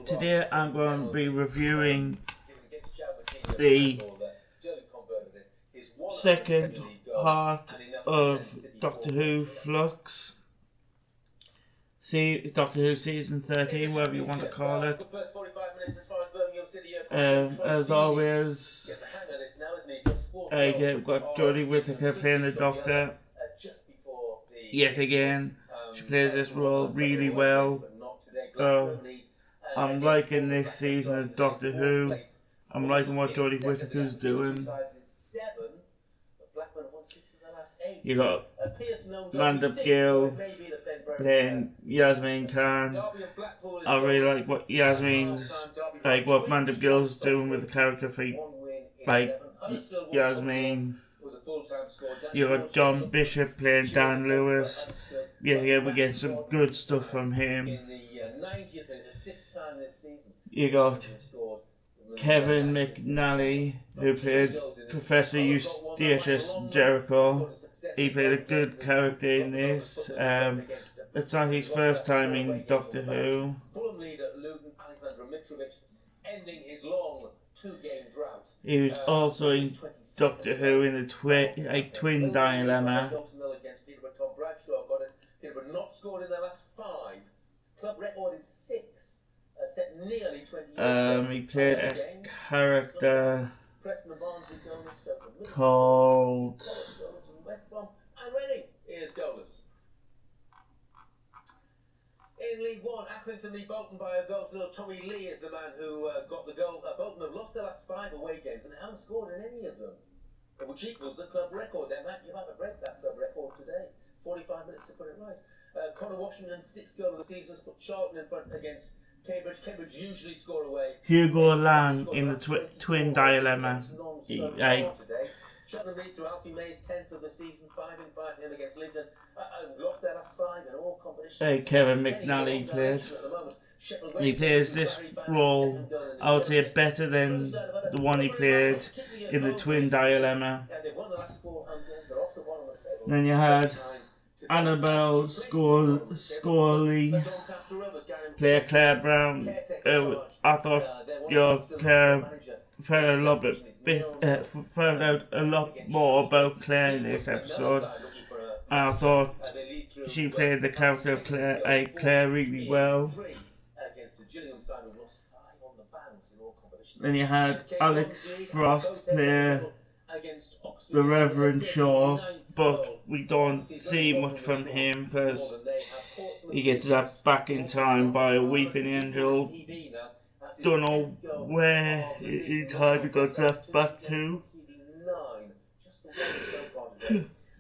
Today I'm going to be reviewing the second part of Doctor Who Flux. See, Doctor Who Season 13, whatever you want to call it. As always, I've got Jodie Whittaker playing the Doctor. Yet again, she plays this role really well. I'm liking this season of Doctor Who. I'm liking what Jodie Whittaker's doing. You got Amanda Gill playing Yasmin Khan. I really like what what Amanda Gill's doing with the character for Yasmin. You got John Bishop playing Dan Lewis. Yeah, we're getting some good stuff from him. You got Kevin McNally, who played Professor Eustachius Jericho. He played a good character in this. It's not his first time in Doctor Who. He was also in Doctor Who in the Twin Dilemma. Not scored in their last 5. Club record is 6. Set nearly 20 years he played a character called in League One, Accrington lead Bolton by a goal to nil. Tommy Lee is the man who got the goal. Bolton have lost their last 5 away games and haven't scored in any of them, which equals the club record. You might have to break that club record today. 45 minutes to put it right. Connor Washington's 6th goal of the season has put Charlton in front against Cambridge. Cambridge usually score away. Hugo Lang in the Twin Dilemma. Cheltenham lead through Alfie May's 10th of the season, 5 in 5 him against Lincoln. Lost their last 5 in all competitions. Kevin McNally played. He plays this role, I would say, better than the one he played in the Twin Dilemma. Then you had Annabelle Scorley play Claire Brown. I thought Claire found out a lot more about Claire in this episode. I thought she played the character of Claire really well. Then you had Alex Frost play the Reverend Shaw, but we don't see much from him because he gets zapped back in time by a weeping angel. Don't know where in time he got zapped back to.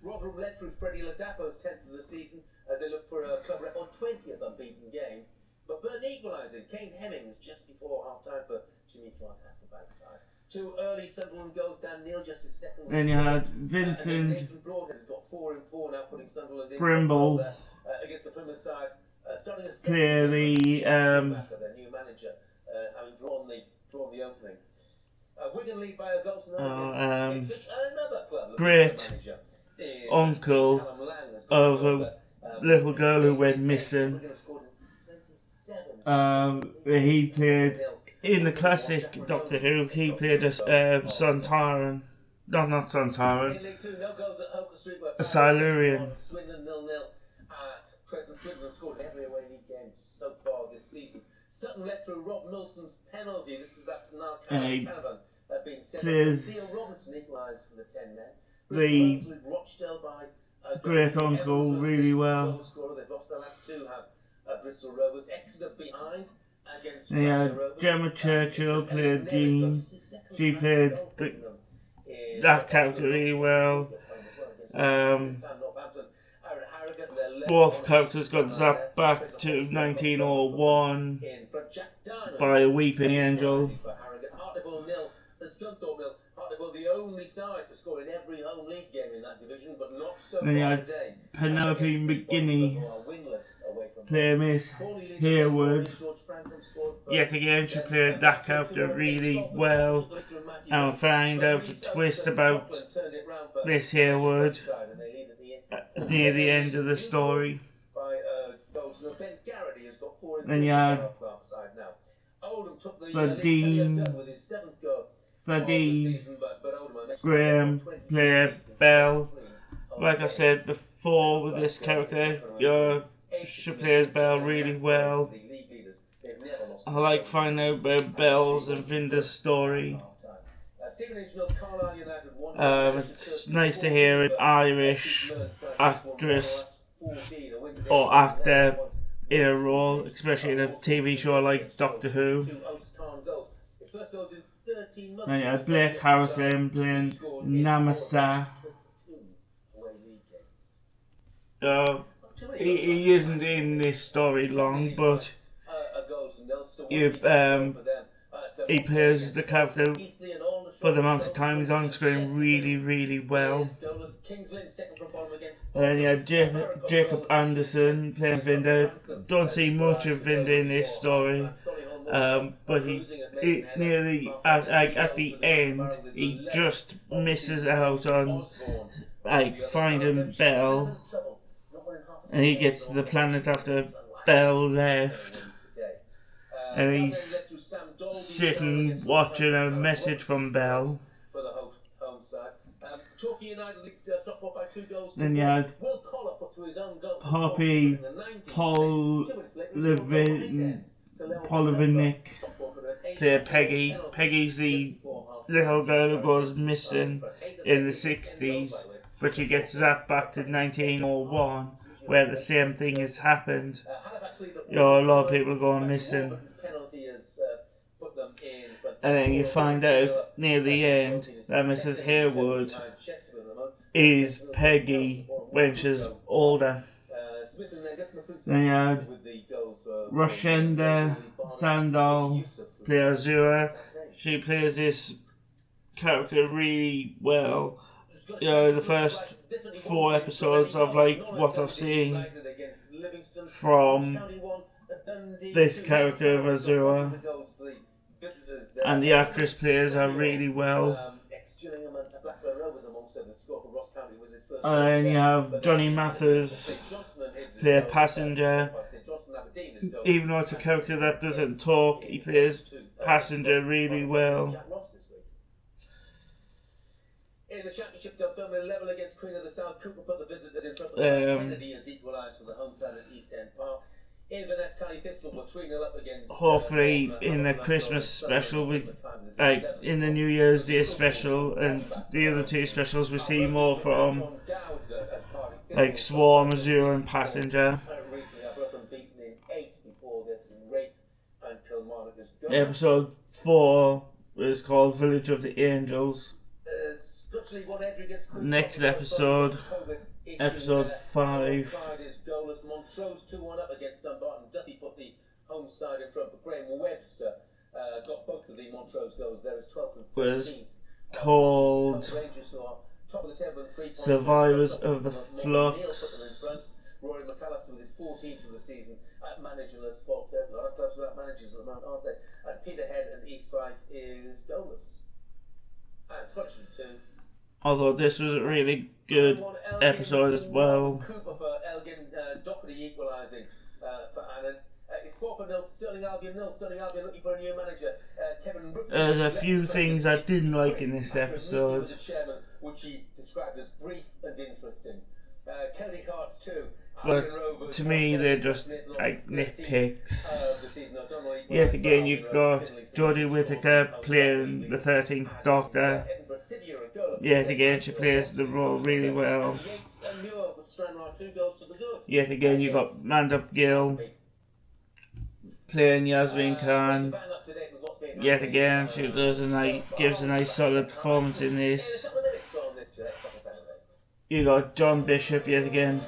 Rotherham led through Freddie Ladapo's 10th of the season as they look for a club record 20th unbeaten game. But Burton equalising. Kane Hemmings just before half-time for Jimmy Clark has the backside. 2 early Sunderland goals. Dan Neil just his second. Then you had Vincent Brimble against the Plymouth side, play the new manager, having drawn the opening. Wigan lead by a goal to nil. Great uncle of a little girl who went missing. He played in the classic Doctor Who. He played a Sontaran, not Sontaran, a Silurian. Swindon 0-0 at present. Swindon scored every away league game so far this season. Sutton led through Rob Milson's penalty. This is after Canavan being set. Theo Robinson equalised for the 10 men. The great uncle really well. They've lost their last 2. Have Bristol Rovers. Exeter behind. Gemma Churchill played Jean. She played that character really well. Both characters got zapped back to 1901 by a weeping angel. The only side to score in every home league game in that division, but not so then you had Penelope McGinney play Miss Harewood. Yet again, she played that character really well, and we'll find out the twist about Miss Harewood near the end of the story. Ben Garrity has got 4 Then you had Dean Graham play Bell. Like I said before with this character, she plays Bell really well. I like finding out about Bell's and Vinder's story. It's nice to hear an Irish actress or actor in a role, especially in a TV show like Doctor Who. And yeah, Blake Harrison playing Namasa. He isn't in this story long, but he plays the character for the amount of time he's on screen really, really well. And then you had Jacob Anderson playing Vinder. Don't see much of Vinder in this story, but he nearly at the end he just misses out on finding Bell, and he gets to the planet after Bell left, and he's sitting watching a message from Bell. Then you had Poppy Polivnik play Peggy. Peggy's the little girl who goes missing in the 60s, but she gets zapped back to 1901, where the same thing has happened. A lot of people going missing. And then you find out near the end that Mrs. Harewood is Peggy when she's older. Then you had Roshenda Sandal play Azura. She plays this character really well. The first 4 episodes of what I've seen from this character of Azura, and the actress plays her really well. And then you have Johnny Mathers play a Passenger. Even though it's a character that doesn't talk, he plays Passenger really well. In the championship, Dunfermline level against Queen of the South. Cooper put the visitors in front of Kennedy has equalised for the home side at East End Park. Inverness County Thistle were 3-0 up against. Hopefully, in the Christmas special, in the New Year's Day special, and the other 2 specials, we see more from Swarm, Azure, and Passenger. Episode 4 is called Village of the Angels. Next episode, episode 5. Montrose 2-1 up against Dumbarton. Duffy put the home side in front, but Graham Webster got both of the Montrose goals. There is 12th and 13th. Was called Survivors of the Flux. Rory McAllister with his 14th of the season at managerless. A lot of clubs without managers at the moment, aren't they? And Peterhead and East Fife is goalless. And Scottish 2. Although this was a really good episode as well. Cooper for Elgin, Doherty equalising for Annan. It's 4-0, Stirling Albion 0. Stirling Albion looking for a new manager. Kevin There's a few things I didn't like in this episode. Which he described as brief and interesting. Kennedy Hearts 2. But to me, they're just nitpicks. Yet again, you've got Jodie Whittaker playing the 13th Doctor. Yet again, she plays the role really well. Yet again, you've got Mandip Gill playing Yasmin Khan. Yet again, she gives a nice solid performance in this. You got John Bishop yet again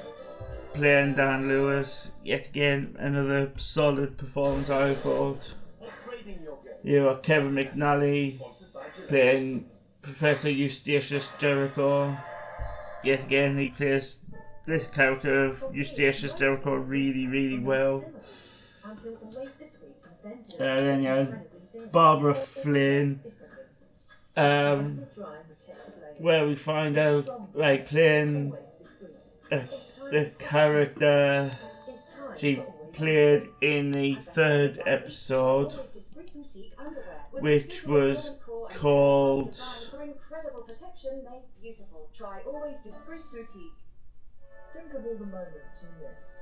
playing Dan Lewis. Yet again, another solid performance I thought. You got Kevin McNally playing Professor Eustachius Jericho. Yet again, he plays the character of Eustachius Jericho really, really well. And then you have Barbara Flynn, where we find out, playing the character, she played in the third episode, which was called Think of all the moments you missed.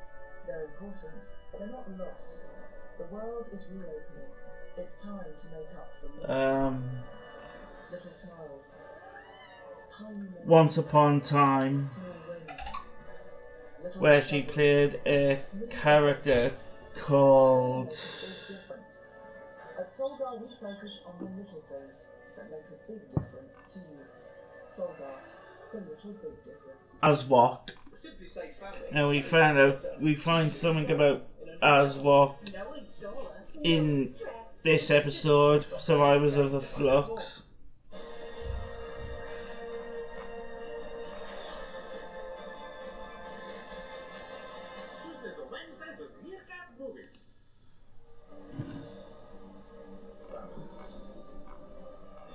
They're important, but they're not lost. The world is reopening. It's time to make up for lost time. Little smiles. Tiny moments. Once Upon a Time, Small wins. Little where she discoveries. played a character called Big difference. At Solgar, we focus on the little things that make a big difference to you. Solgar, the little big difference. Aswok. Simply say family. Now we find something about Aswok in this episode, Survivors of the Flux. Tuesdays or Wednesdays with Meerkat Movies. Families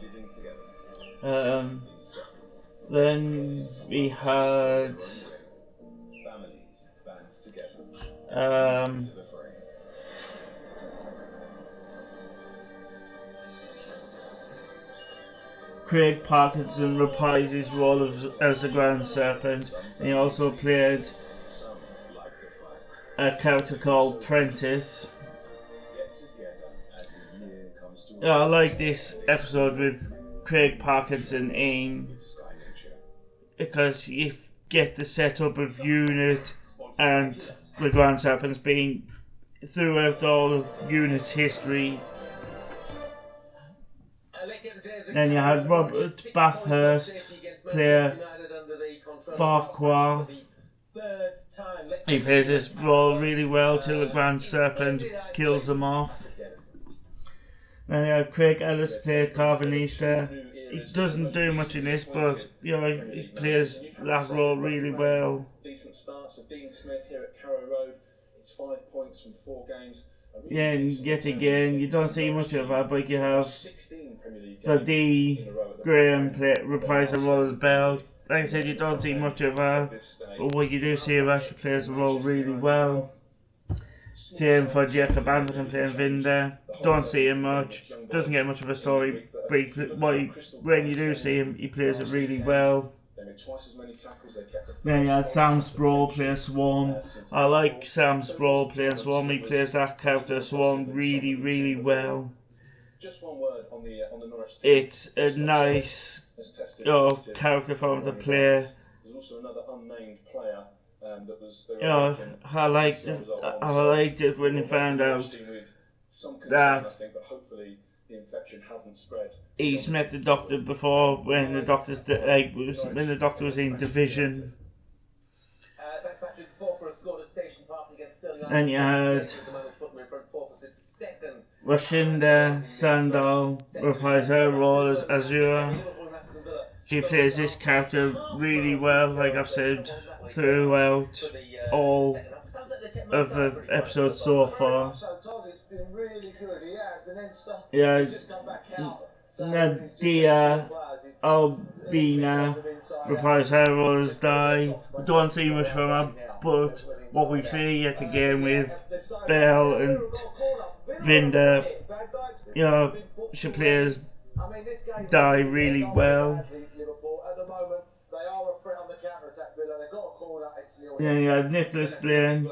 living together. Then we had Families band together. To the frame. Craig Parkinson reprised his role as the Grand Serpent, and he also played Some like to fight. a character called Prentice. Get together as the year comes to Yeah, I like this episode with Craig Parkinson in with Sky Nature. because you get the setup of Unit and the Grand Serpents being throughout all of Unit's history. Then you had Robert Bathurst play Farquhar. He plays this role really well till the Grand Serpent kills him off. Then you had Craig Ellis play Carvanista. He doesn't do much in this, but you know he plays that role really well. Decent starts for Dean Smith here at Carrow Road. It's 5 points from 4 games. Yeah, and yet again, you don't see much of that, but you have 16 Premier League the games D. in a row at the Graham moment. reprise the role as Bell. Like I said, you don't see much of her, but what you do see of her, she plays the role really well. Same for Jacob Anderson playing Vinda. Don't see him much, doesn't get much of a story, but when you do see him, he plays it really well. They made twice as many tackles. They kept a Then you had first Sam goal. Sproul playing Swarm. I like Sam Sproul playing Swarm. He plays that character Swarm really well. Just one word on the Norwich team. It's a nice character for him to play. There's also another unnamed player that was. You know, I liked it when you found out that I think, but hopefully the infection hasn't spread. he's met the Doctor before when the Doctor's when the Doctor was in Division. And you had Rashinda Sandal reprise her role as Azura. She plays this character really well, like I've said, throughout all of the episodes so far. Yeah, Nadia Albina reprise her role as Di. We don't see much from her, but what we see yet again with Belle and Vinda, you know, she plays Di really well. Then you had Nicholas playing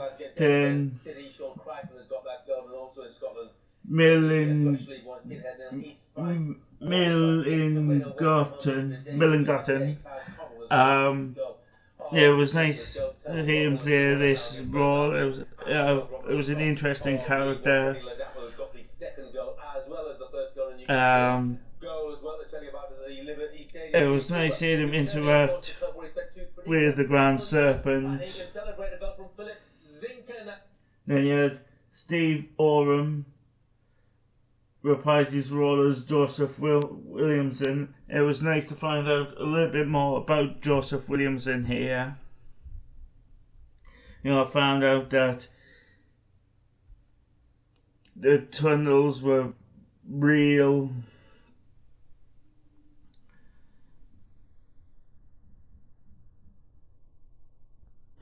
Millingotten. Yeah, it was nice to see him play this role. It was an interesting character. It was nice seeing him interact with the Grand Serpent. Then you had Steve Oram reprise his role as Joseph Williamson. It was nice to find out a little bit more about Joseph Williamson here. You know, I found out that the tunnels were real.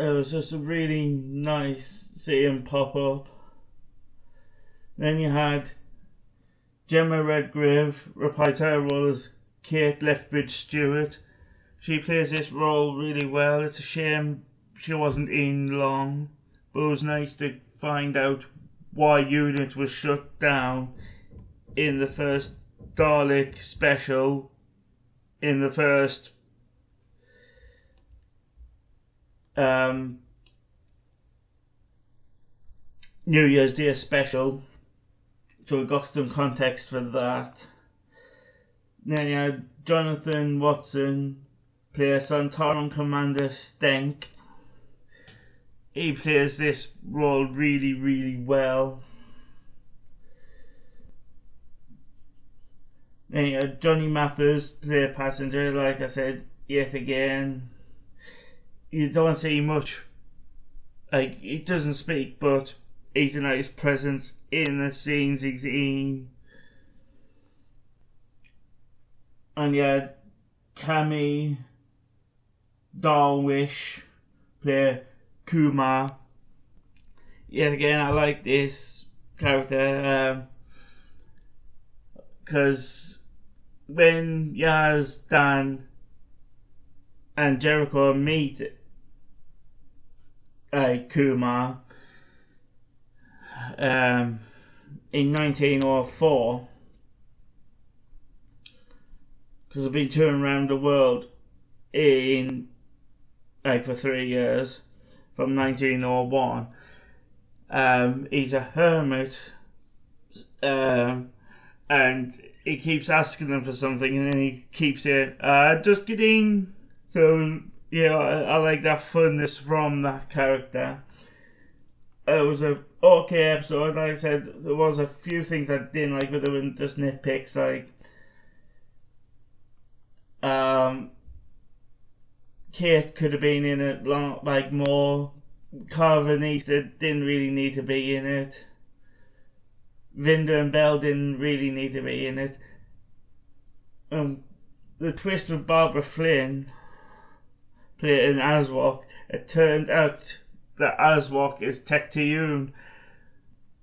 It was just really nice seeing him pop up. Then you had Gemma Redgrave reprise her role as Kate Lethbridge Stewart. She plays this role really well. It's a shame she wasn't in long, but it was nice to find out why Unit was shut down in the first Dalek special, in the first New Year's Day special. So we got some context for that. Then you had Jonathan Watson play Santorum Commander Stenk. He plays this role really, really well. Then you had Johnny Mathers play Passenger, like I said, yet again. You don't see much, like, he doesn't speak, but he's a nice presence in the scenes he's in. And you had Cammy Darwish play Kumar. Yet again, I like this character because when Yaz, Dan and Jericho meet Kumar in 1904, because I've been touring around the world in for 3 years from 1901. He's a hermit, and he keeps asking them for something, and then he keeps it just kidding. So yeah, I like that funness from that character. It was a okay episode. Like I said, there was a few things I didn't like, but they were just nitpicks. Like Kate could have been in it like more. Carvanista didn't really need to be in it. Vinder and Bell didn't really need to be in it. The twist with Barbara Flynn playing Aswok, it turned out that Aswok is Tecteun,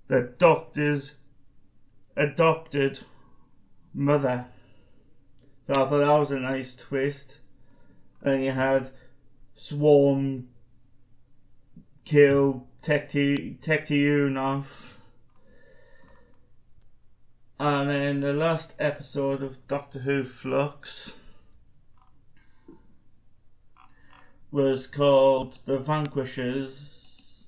the Doctor's adopted mother. So I thought that was a nice twist. And you had Swarm kill Tecteun off. And then the last episode of Doctor Who Flux was called The Vanquishers.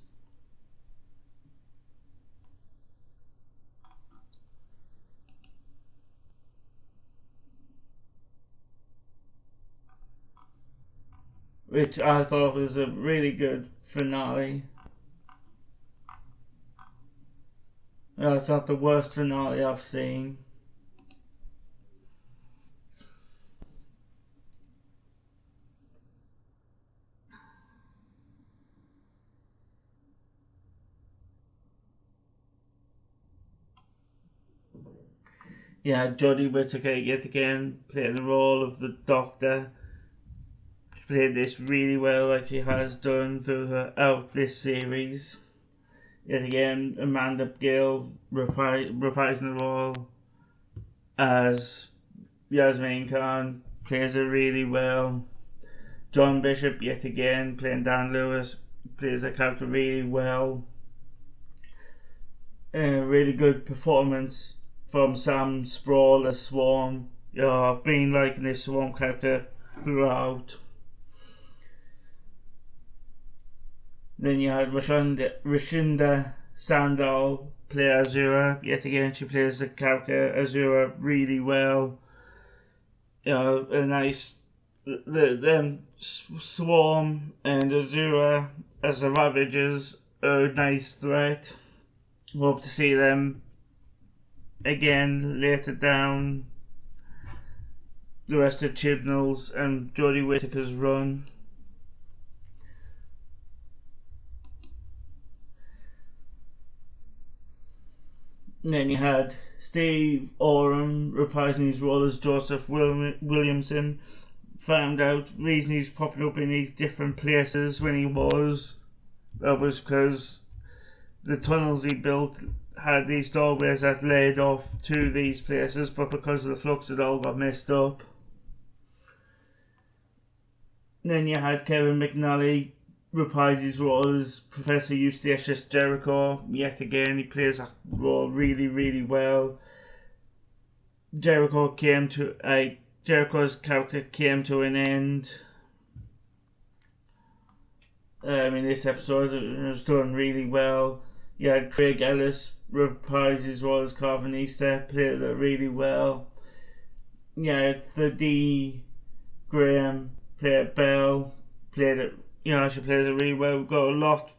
Which I thought was a really good finale. It's not the worst finale I've seen. Yeah, Jodie Whittaker yet again playing the role of the Doctor. She played this really well, like she has done throughout this series. Yet again, Amanda Gill reprising the role as Yasmin Khan, plays it really well. John Bishop yet again playing Dan Lewis, plays the character really well. Really good performance from Sam Sproul as Swarm. I've been liking this Swarm character throughout. Then you had Rashinda Sandal play Azura. Yet again, she plays the character Azura really well. A nice them Swarm and Azura as the Ravagers are a nice threat. Hope to see them again later down the rest of Chibnall's and Jodie Whittaker's run. And then you had Steve Oram reprising his role as Joseph Williamson found out the reason he was popping up in these different places when he was, that was because the tunnels he built had these doorways that led off to these places, but because of the flux it all got messed up. Then you had Kevin McNally reprise his role as Professor Eustachius Jericho. Yet again, he plays that role really, really well. Jericho's character came to an end in this episode. It was done really well. You had Craig Ellis reprise his role as Carvanista, played it really well. You had the D. Graham played Bell, played it. She plays it really well. We've got a lot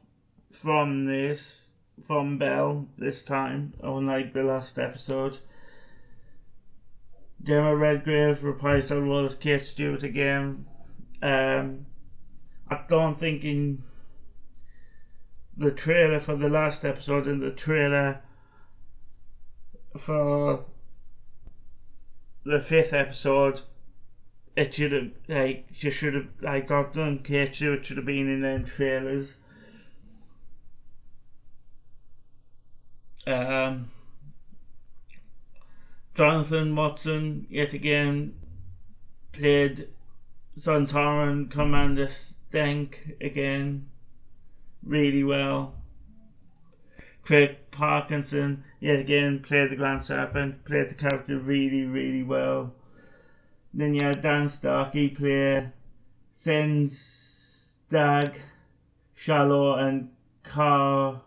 from Bell this time, unlike the last episode. Gemma Redgrave reprised her role as Kate Stewart again. I don't think in the trailer for the last episode and the trailer for the 5th episode, it should have Kate Stewart should have been in them trailers. Jonathan Watson yet again played Sontaran Commander Stank again really well. Craig Parkinson yet again played the Grand Serpent, played the character really, really well. Then you had Dan Starkey play Sen Stag, Shallow and Karaga.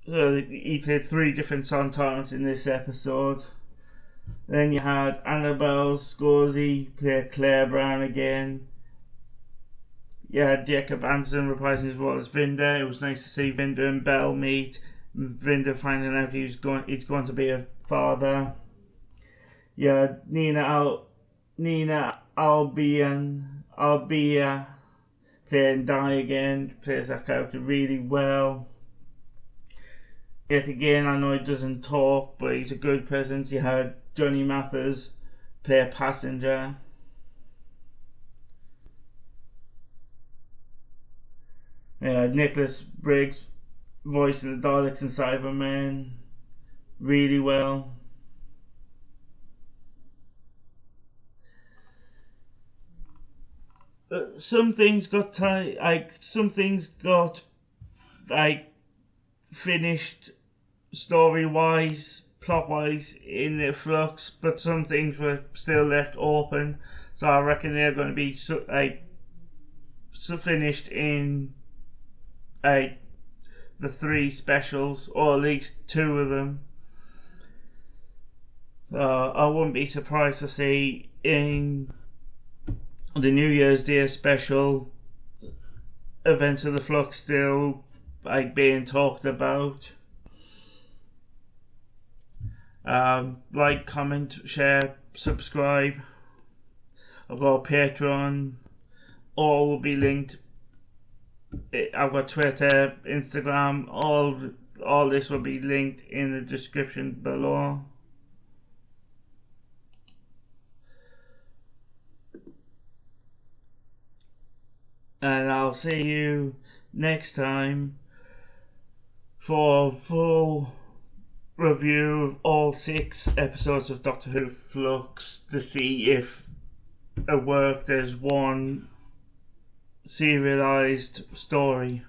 So he played 3 different Sontarans in this episode. Then you had Annabelle Scorsese play Claire Brown again. You had Jacob Anderson reprising his role as Vinder. It was nice to see Vinder and Belle meet. Vinder finding out he's going to be a father. You had Nina Albia playing Di again. Plays that character really well. Yet again, I know he doesn't talk, but he's a good presence. You had Johnny Mathers play a passenger. Nicholas Briggs voicing the Daleks and Cybermen really well. Some things got finished story-wise, plot-wise in the Flux, but some things were still left open. So I reckon they're going to be finished in the 3 specials, or at least 2 of them. I wouldn't be surprised to see in the New Year's Day special events of the Flux still being talked about. Like, comment, share, subscribe. I've got a Patreon. All will be linked. I've got Twitter, Instagram. All this will be linked in the description below. And I'll see you next time for a full review of all 6 episodes of Doctor Who Flux to see if it worked as one serialized story.